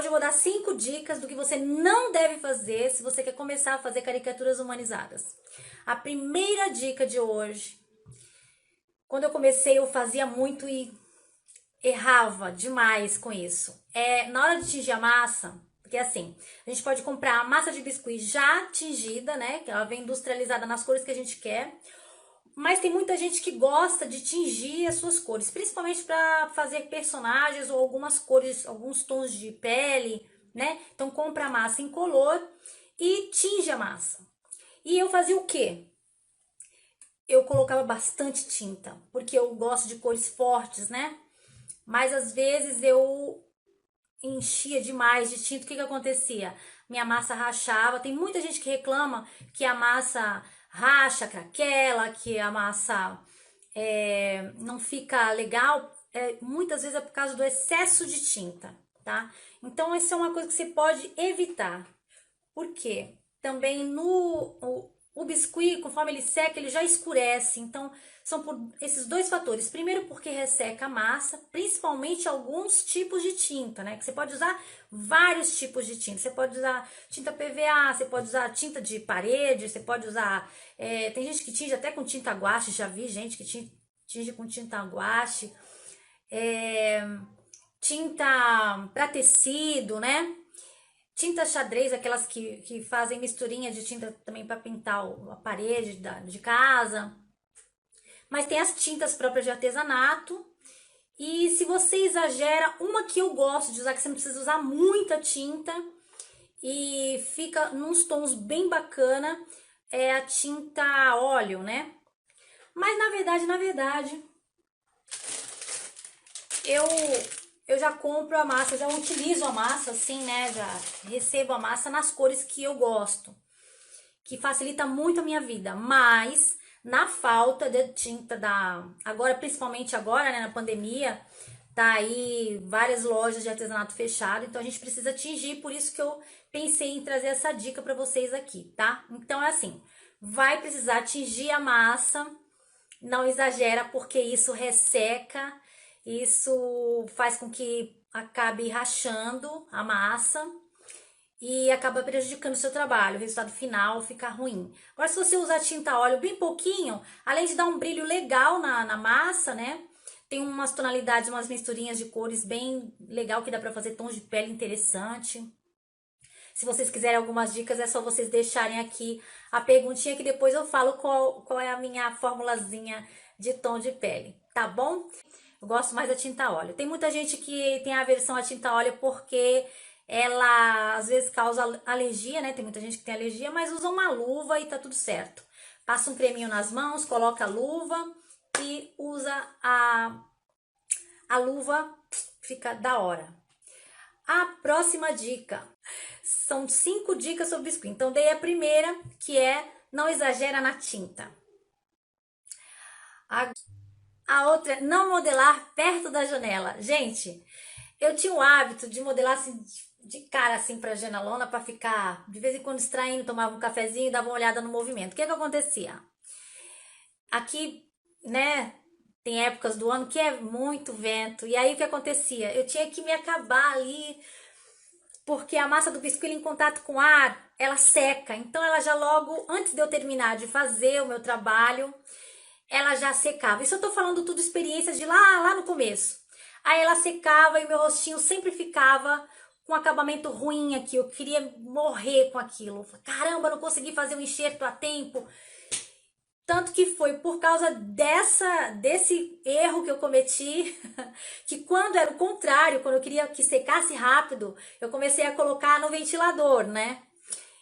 Hoje eu vou dar 5 dicas do que você não deve fazer se você quer começar a fazer caricaturas humanizadas. A primeira dica de hoje, quando eu comecei eu fazia muito e errava demais com isso. Na hora de tingir a massa, porque assim, a gente pode comprar a massa de biscuit já tingida, né? Que ela vem industrializada nas cores que a gente quer. Mas tem muita gente que gosta de tingir as suas cores, principalmente para fazer personagens ou algumas cores, alguns tons de pele, né? Então compra a massa incolor e tinge a massa. E eu fazia o quê? Eu colocava bastante tinta, porque eu gosto de cores fortes, né? Mas às vezes eu enchia demais de tinta, o que acontecia? Minha massa rachava. Tem muita gente que reclama que a massa racha, craquela, que a massa não fica legal. Muitas vezes é por causa do excesso de tinta, tá? Então, essa é uma coisa que você pode evitar. Por quê? Também o biscuit, conforme ele seca, ele já escurece. Então, são por esses dois fatores. Primeiro, porque resseca a massa, principalmente alguns tipos de tinta, né? Que você pode usar vários tipos de tinta. Você pode usar tinta PVA, você pode usar tinta de parede, você pode usar... tem gente que tinge até com tinta guache, já vi gente que tinge com tinta guache. Tinta para tecido, né? Tinta xadrez, aquelas que fazem misturinha de tinta também para pintar a parede de casa. Mas tem as tintas próprias de artesanato. E se você exagera, uma que eu gosto de usar, que você não precisa usar muita tinta e fica nos tons bem bacana, é a tinta óleo, né? Mas na verdade, eu já compro a massa, já utilizo a massa assim, né? Já recebo a massa nas cores que eu gosto, que facilita muito a minha vida. Mas na falta de tinta agora, principalmente agora, né, na pandemia, tá aí várias lojas de artesanato fechado, então a gente precisa tingir, por isso que eu pensei em trazer essa dica para vocês aqui, tá? Então é assim, vai precisar tingir a massa, não exagera, porque isso resseca, isso faz com que acabe rachando a massa e acaba prejudicando o seu trabalho, o resultado final fica ruim. Agora, se você usar tinta óleo bem pouquinho, além de dar um brilho legal na massa, né? Tem umas tonalidades, umas misturinhas de cores bem legal que dá pra fazer tons de pele interessante. Se vocês quiserem algumas dicas, é só vocês deixarem aqui a perguntinha que depois eu falo qual é a minha formulazinha de tom de pele, tá bom? Eu gosto mais da tinta óleo. Tem muita gente que tem aversão à tinta óleo porque ela às vezes causa alergia, né? Tem muita gente que tem alergia, mas usa uma luva e tá tudo certo. Passa um creminho nas mãos, coloca a luva e usa a luva, fica da hora. A próxima dica são 5 dicas sobre biscuit. Então, dei a primeira, que é não exagera na tinta. A outra é não modelar perto da janela. Gente, eu tinha o hábito de modelar assim, de cara assim pra janelona, pra ficar de vez em quando distraindo, tomava um cafezinho e dava uma olhada no movimento. O que acontecia? Aqui, né, tem épocas do ano que é muito vento. E aí o que acontecia? Eu tinha que me acabar ali, porque a massa do biscoito em contato com ar, ela seca. Então ela já logo, antes de eu terminar de fazer o meu trabalho, ela já secava. Isso eu tô falando tudo experiências de lá no começo. Aí ela secava e meu rostinho sempre ficava com um acabamento ruim aqui. Eu queria morrer com aquilo. Caramba, não consegui fazer o enxerto a tempo. Tanto que foi por causa desse erro que eu cometi, que quando era o contrário, quando eu queria que secasse rápido, eu comecei a colocar no ventilador, né?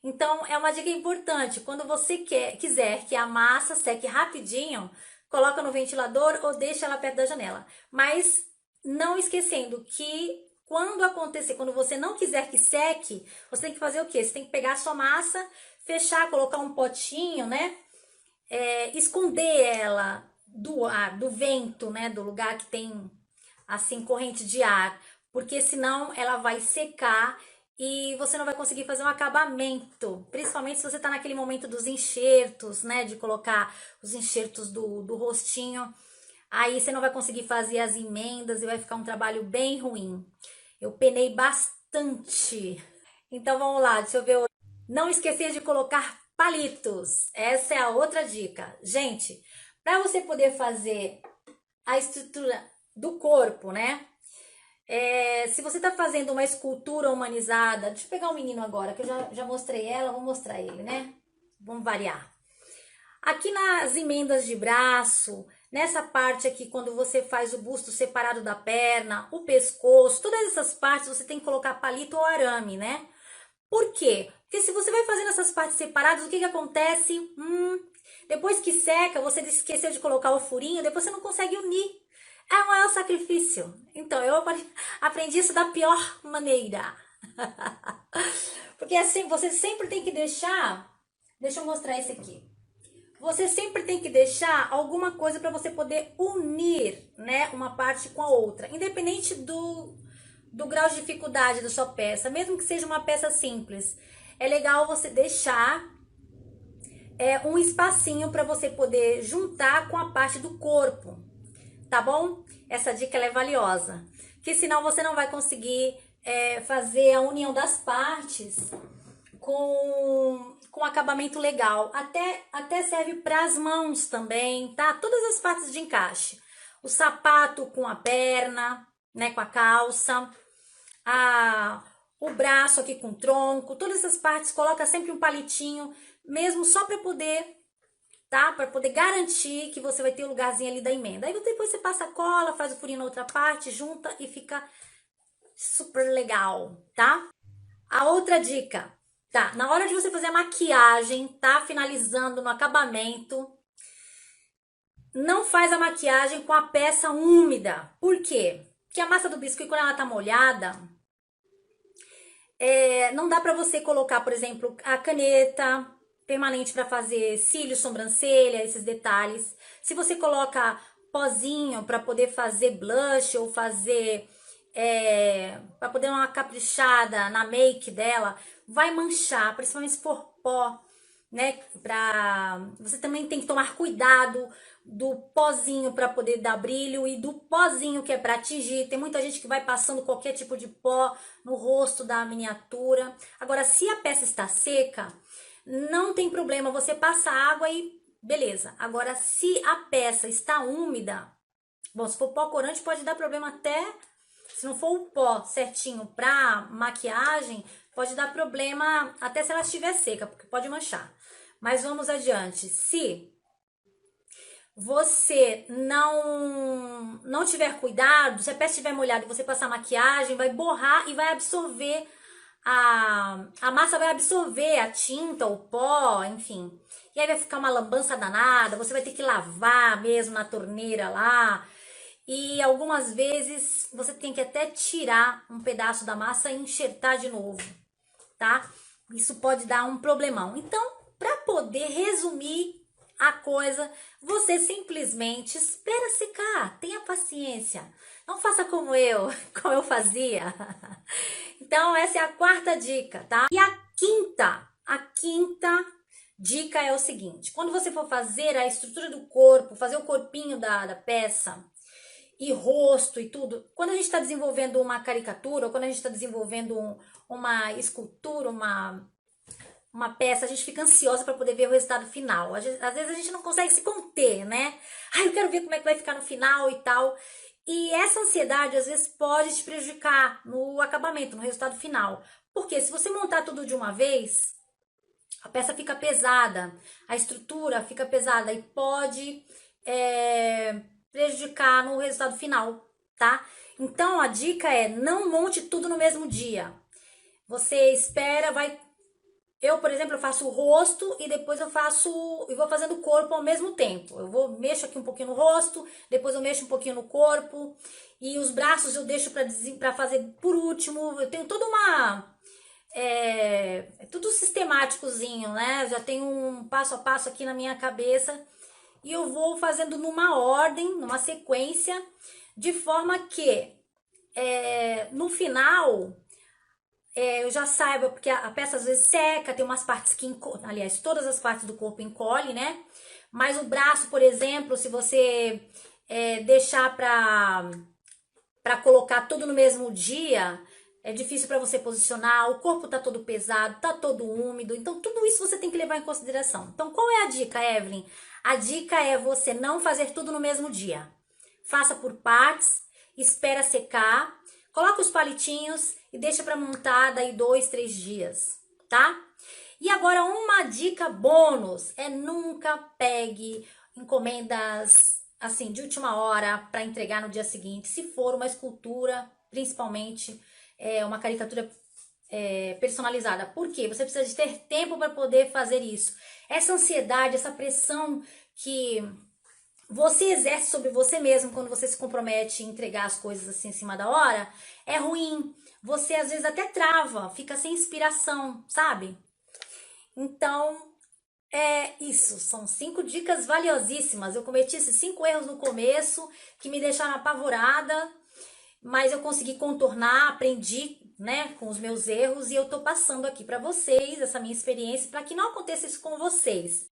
Então, é uma dica importante. Quando você quiser que a massa seque rapidinho, coloca no ventilador ou deixa ela perto da janela. Mas não esquecendo que quando você não quiser que seque, você tem que fazer o quê? Você tem que pegar a sua massa, fechar, colocar um potinho, né? Esconder ela do ar, do vento, né? Do lugar que tem, assim, corrente de ar. Porque senão ela vai secar e você não vai conseguir fazer um acabamento, principalmente se você tá naquele momento dos enxertos, né, de colocar os enxertos do rostinho, aí você não vai conseguir fazer as emendas e vai ficar um trabalho bem ruim. Eu penei bastante bastante. Então vamos lá, deixa eu ver. Não esquecer de colocar palitos. Essa é a outra dica. Gente, para você poder fazer a estrutura do corpo, né? Se você tá fazendo uma escultura humanizada, deixa eu pegar um menino agora, que eu já mostrei ela, vou mostrar ele, né? Vamos variar. Aqui nas emendas de braço, nessa parte aqui, quando você faz o busto separado da perna, o pescoço, todas essas partes você tem que colocar palito ou arame, né? Por quê? Porque se você vai fazendo essas partes separadas, o que que acontece? Depois que seca, você esqueceu de colocar o furinho, depois você não consegue unir. É um maior sacrifício. Então, eu aprendi isso da pior maneira. Porque assim, você sempre tem que deixar... Deixa eu mostrar esse aqui. Você sempre tem que deixar alguma coisa para você poder unir, né, uma parte com a outra. Independente do grau de dificuldade da sua peça. Mesmo que seja uma peça simples. É legal você deixar um espacinho para você poder juntar com a parte do corpo. Tá bom? Essa dica ela é valiosa. Porque senão você não vai conseguir fazer a união das partes com acabamento legal. Até serve para as mãos também, tá? Todas as partes de encaixe. O sapato com a perna, né? Com a calça. O braço aqui com o tronco. Todas essas partes, coloca sempre um palitinho, mesmo só para poder... Tá? Para poder garantir que você vai ter o lugarzinho ali da emenda. Aí depois você passa a cola, faz o furinho na outra parte, junta e fica super legal, tá? A outra dica, tá? Na hora de você fazer a maquiagem, tá? Finalizando no acabamento, não faz a maquiagem com a peça úmida. Por quê? Porque a massa do biscuit, quando ela tá molhada, não dá pra você colocar, por exemplo, a caneta permanente para fazer cílios, sobrancelha, esses detalhes. Se você coloca pozinho para poder fazer blush ou fazer para poder dar uma caprichada na make dela, vai manchar, principalmente se for pó, né? Você também tem que tomar cuidado do pozinho para poder dar brilho e do pozinho que é para atingir. Tem muita gente que vai passando qualquer tipo de pó no rosto da miniatura. Agora, se a peça está seca, não tem problema, você passa água e beleza. Agora, se a peça está úmida, bom, se for pó corante pode dar problema até, se não for o pó certinho para maquiagem, pode dar problema até se ela estiver seca, porque pode manchar. Mas vamos adiante. Se você não tiver cuidado, se a peça estiver molhada e você passar maquiagem, vai borrar e vai absorver a massa, vai absorver a tinta, o pó, enfim. E aí vai ficar uma lambança danada, você vai ter que lavar mesmo na torneira lá. E algumas vezes você tem que até tirar um pedaço da massa e enxertar de novo, tá? Isso pode dar um problemão. Então, para poder resumir a coisa, você simplesmente espera secar, tenha paciência. Não faça como eu fazia. Então, essa é a quarta dica, tá? E a quinta dica é o seguinte: quando você for fazer a estrutura do corpo, fazer o corpinho da peça e rosto e tudo, quando a gente está desenvolvendo uma caricatura ou quando a gente está desenvolvendo uma escultura, uma peça, a gente fica ansiosa para poder ver o resultado final. Às vezes a gente não consegue se conter, né? Ai, eu quero ver como é que vai ficar no final e tal. E essa ansiedade, às vezes, pode te prejudicar no acabamento, no resultado final. Porque se você montar tudo de uma vez, a peça fica pesada, a estrutura fica pesada e pode prejudicar no resultado final, tá? Então, a dica é não monte tudo no mesmo dia. Você espera, Eu, por exemplo, eu faço o rosto e depois eu vou fazendo o corpo ao mesmo tempo. Mexo aqui um pouquinho no rosto, depois eu mexo um pouquinho no corpo. E os braços eu deixo para fazer por último. Eu tenho toda tudo sistemáticozinho, né? Já tenho um passo a passo aqui na minha cabeça. E eu vou fazendo numa ordem, numa sequência, de forma que no final... eu já saiba, porque a peça às vezes seca, tem umas partes que aliás, todas as partes do corpo encolhem, né? Mas o braço, por exemplo, se você deixar para colocar tudo no mesmo dia, é difícil para você posicionar, o corpo tá todo pesado, tá todo úmido, então tudo isso você tem que levar em consideração. Então qual é a dica, Evelyn? A dica é você não fazer tudo no mesmo dia. Faça por partes, espera secar, coloca os palitinhos e deixa para montar daí 2, 3 dias, tá? E agora uma dica bônus é nunca pegue encomendas assim de última hora para entregar no dia seguinte, se for uma escultura, principalmente uma caricatura personalizada. Por quê? Você precisa de ter tempo para poder fazer isso. Essa ansiedade, essa pressão que você exerce sobre você mesmo quando você se compromete em entregar as coisas assim em cima da hora, é ruim. Você às vezes até trava, fica sem inspiração, sabe? Então, isso. São 5 dicas valiosíssimas. Eu cometi esses 5 erros no começo que me deixaram apavorada, mas eu consegui contornar, aprendi, né, com os meus erros e eu tô passando aqui para vocês essa minha experiência para que não aconteça isso com vocês.